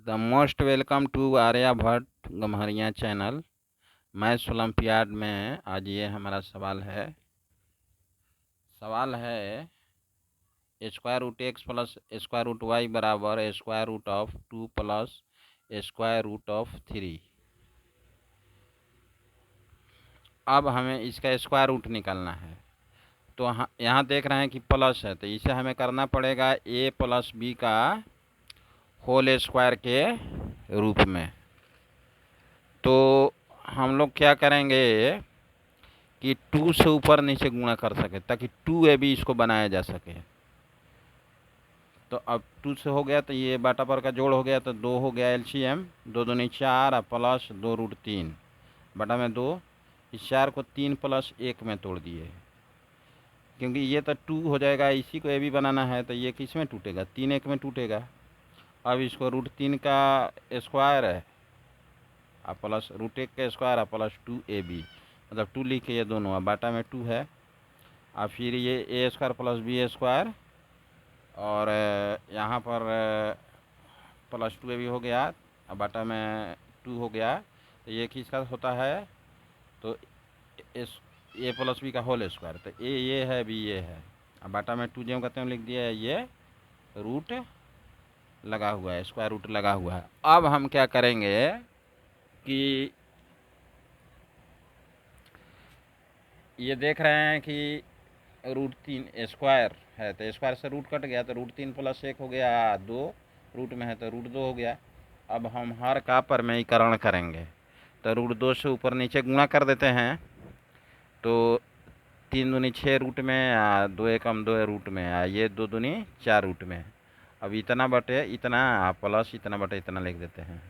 The most welcome to Aryabhatta Gamharia channel. Maths olympiad में आज ये हमारा सवाल है square root x plus square root y बराबर square root of 2 plus square root of 3। अब हमें इसका स्क्वायर रूट निकालना है। तो यहाँ देख रहे हैं कि प्लस है, तो इसे हमें करना पड़ेगा a प्लस बी का होल स्क्वायर के रूप में। तो हम लोग क्या करेंगे कि 2 से ऊपर नीचे गुणा कर सके ताकि 2ab इसको बनाया जा सके। तो अब 2 से हो गया तो ये बाटा पर का जोड़ हो गया, तो 2 हो गया एलसीएम, 2 दूनी 4 और प्लस 2 रूट 3 बटा में 2। इस 4 को 3 प्लस 1 में तोड़ दिए, क्योंकि ये तो 2 हो जाएगा, इसी को ab बनाना है, तो ये किस में टूटेगा, 3 1 में टूटेगा। अब इसको रूट 3 का स्क्वायर है और प्लस रूट 1 का स्क्वायर और प्लस 2ab, मतलब 2 लिखे ये दोनों, अब बाटा में 2 है। और फिर ये ए स्क्वायर प्लस बी स्क्वायर और यहाँ पर प्लस 2ab हो गया, अब बाटा में 2 हो गया। तो ये किसका होता है, तो ए प्लस बी का होल स्क्वायर, तो ए ये है बी ये है, अब बाटा में 2 जो कहते हैं लिख दिया है, ये रूट लगा हुआ है, स्क्वायर रूट लगा हुआ है। अब हम क्या करेंगे कि ये देख रहे हैं कि रूट 3 स्क्वायर है, तो स्क्वायर से रूट कट गया, तो रूट 3 प्लस 1 हो गया 2, रूट में है तो रूट 2 हो गया। अब हम हर का परमेयीकरण करेंगे, तो रूट 2 से ऊपर नीचे गुणा कर देते हैं, तो 3 दूनी 6 रूट में, 2 एकम 2 रूट में, ये 2 दूनी 4 रूट में। अब इतना बटे इतना प्लस इतना बटे इतना लिख देते हैं।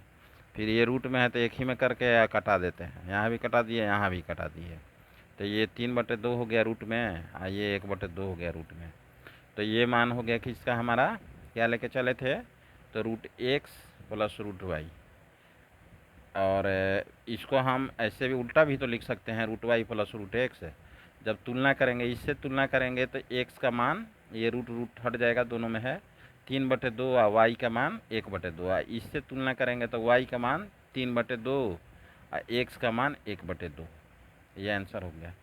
फिर ये रूट में है तो एक ही में करके कटा देते हैं, यहाँ भी कटा दिए यहाँ भी कटा दिए, तो ये 3/2 हो गया रूट में, ये 1/2 हो गया रूट में। तो ये मान हो गया कि इसका हमारा क्या लेके चले थे, तो root x plus root Y. और इसको हम ऐसे भी उल्टा भी तो लिख सकते हैं, root Y plus root X. जब तुलना करेंगे, इससे तुलना करेंगे तो एक्स का मान ये रूट रूट हट जाएगा, दोनों में है 3/2 और वाई का मान 1/2। इससे तुलना करेंगे तो वाई का मान 3/2 और एक्स का मान 1/2। ये आंसर हो गया।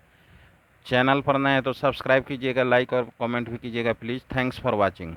चैनल पर नए हैं तो सब्सक्राइब कीजिएगा, लाइक और कमेंट भी कीजिएगा प्लीज़। Thanks for watching.